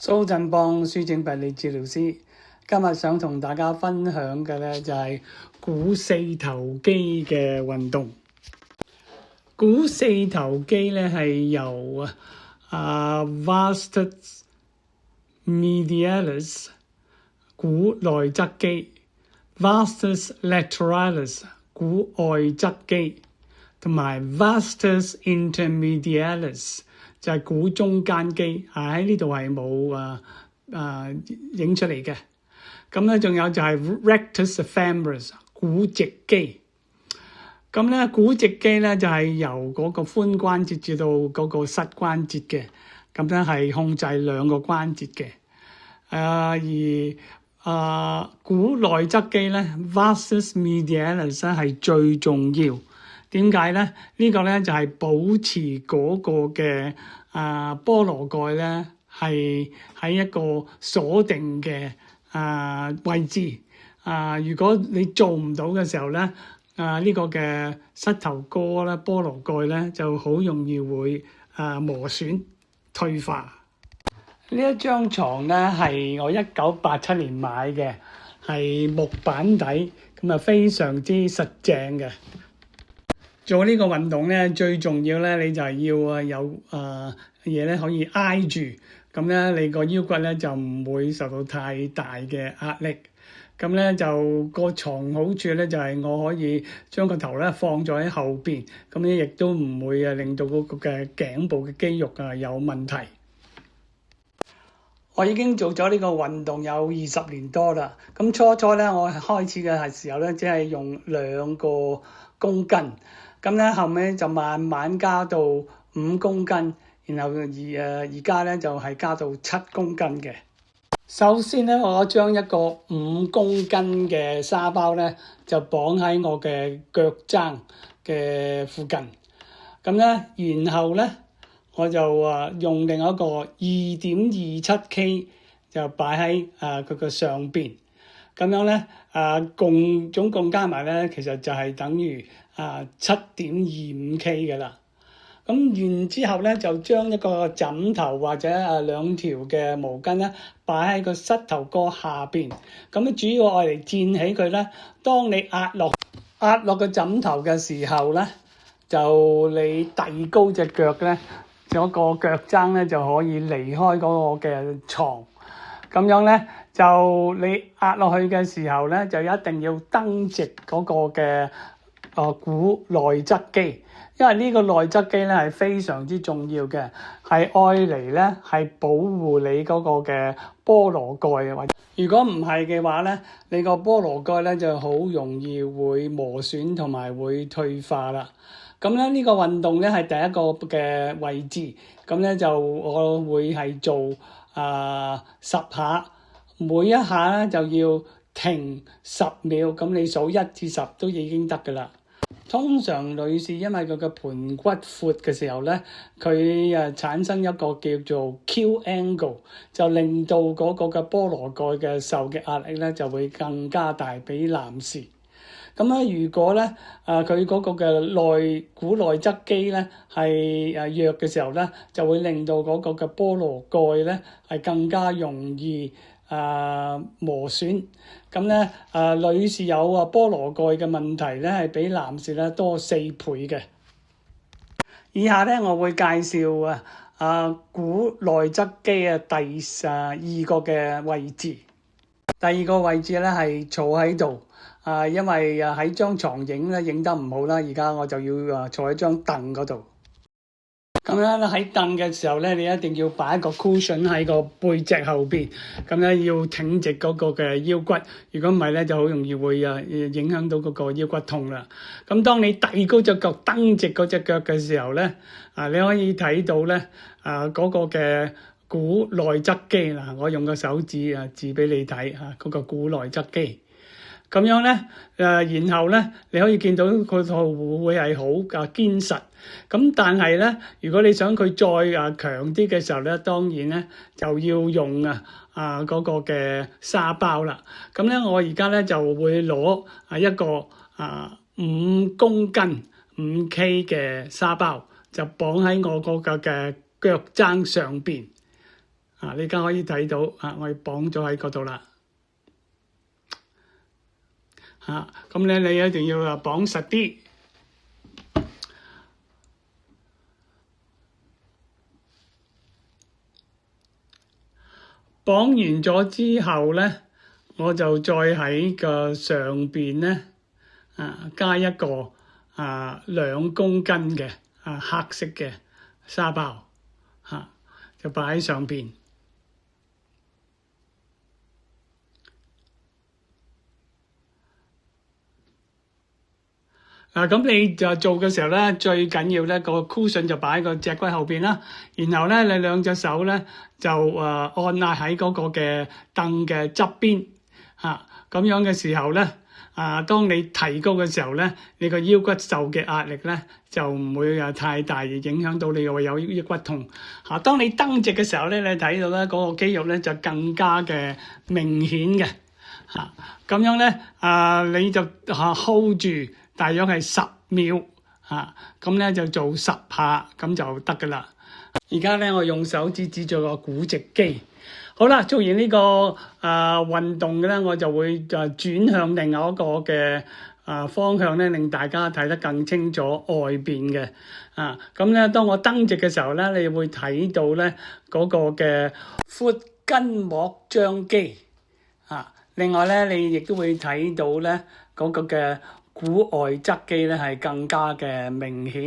蘇振邦書整物理治療師，今日想同大家分享嘅咧就係股四頭肌嘅運動。股四頭肌咧係由vastus medialis 股內側肌、vastus lateralis 股外側肌，同埋 vastus intermedialis 就係股中間肌，喺呢度係冇影出嚟嘅。咁咧仲有就係 rectus femoris 股直肌。咁咧股直肌咧就係由嗰個髖關節至到嗰個膝關節嘅，咁咧係控制兩個關節嘅。股內側肌咧 vastus medialis 咧係最重要。點解咧？呢個咧就係保持嗰個嘅菠蘿蓋咧係喺一個鎖定嘅位置。如果你做唔到嘅時候咧，呢個嘅膝頭哥咧菠蘿蓋咧就好容易會磨損退化。呢一張床咧係我1987年買嘅，係木板底，咁啊非常之實淨嘅。做呢個運動咧，最重要咧，你就係要有嘢咧可以挨住，咁咧你個腰骨咧就唔會受到太大嘅壓力。咁咧就個床好處咧就係我可以將個頭咧放咗喺後邊，咁咧亦都唔會令到嗰個嘅頸部嘅肌肉有問題。我已經做咗呢個運動有20年多啦。咁初咧我開始嘅時候咧，只係用2個公斤。咁咧後尾就慢慢加到5公斤，然後而家咧就係加到7公斤嘅。首先咧，我將一個5公斤嘅沙包咧就綁喺我嘅腳踭嘅附近。咁咧，然後咧我就用另一個2.27 kg 就擺喺佢嘅上邊。咁樣咧總共加埋咧，其實就係等於7.25 kg 嘅啦。咁然之後咧，就將一個枕頭或者2條嘅毛巾咧擺喺個膝頭哥下邊。咁咧主要愛嚟墊起佢咧。當你壓落個枕頭嘅時候咧，就你遞高隻腳咧，嗰個腳踭咧就可以離開嗰個嘅床。咁樣咧，就你壓落去嘅時候咧，就一定要蹬直嗰個嘅股內側肌，因為呢個內側肌咧係非常之重要嘅，係愛嚟咧係保護你嗰個嘅菠蘿蓋。或者如果唔係嘅話咧，你個菠蘿蓋咧就好容易會磨損同埋會退化啦。咁咧呢個運動咧係第一個嘅位置，咁咧就我會係做10下，每一下咧就要停10秒，咁你數1至10都已經得㗎啦。通常女士因為佢嘅盤骨闊嘅時候咧，佢產生一個叫做 Q angle， 就令到嗰個嘅菠蘿蓋嘅受嘅壓力咧就會更加大，比男士。咁咧，如果咧佢嗰個嘅股內側肌咧係弱嘅時候咧，就會令到嗰個嘅菠蘿蓋咧係更加容易磨損。咁咧女士有菠蘿蓋嘅問題咧係比男士咧多4倍嘅。以下咧我會介紹股內側肌第2個嘅位置。第2個位置咧係坐喺度。因為喺張床影得唔好啦，而家我就要坐喺張凳嗰度。咁咧喺凳嘅時候咧，你一定要擺一個 cushion 喺個背脊後邊，咁咧要挺直嗰個嘅腰骨。如果唔係咧，就好容易會影響到嗰個腰骨痛啦。咁當你遞高隻腳、蹬直嗰隻腳嘅時候咧，你可以睇到咧嗰個嘅股內側肌嗱，我用個手指指俾你睇嗰個股內側肌。咁樣咧，然後咧，你可以見到佢會係好堅實。咁但係咧，如果你想佢再強啲嘅時候咧，當然咧就要用嗰個嘅沙包啦。咁咧，我而家咧就會攞一個5公斤5 K 嘅沙包，就綁喺我嗰個嘅腳踭上邊。你而家可以睇到我哋綁咗喺嗰度啦。咁咧你一定要綁實啲。綁完咗之後咧，我就再喺個上邊咧加一個2公斤嘅黑色嘅沙包就擺喺上邊。咁你就做嘅時候咧，最緊要咧個 cushion 就擺喺個脊骨後邊啦。然後咧，你兩隻手咧就按壓喺嗰個嘅凳嘅側邊咁樣嘅時候咧，當你提高嘅時候咧，你個腰骨受嘅壓力咧就唔會太大，而影響到你會有腰骨痛。當你蹬直嘅時候咧，你睇到咧嗰個肌肉咧就更加嘅明顯嘅咁樣咧你就hold 住。大約係10秒咁咧就做10下咁就得噶啦。而家咧我用手指指住個股直肌。好啦，做完呢個運動嘅咧，我就會轉向另外一個嘅方向咧，令大家睇得更清楚外邊嘅咁咧，當我蹬直嘅時候咧，你會睇到咧嗰個嘅闊筋膜張肌另外咧，你亦都會睇到咧嗰個嘅股外側肌咧係更加嘅明顯。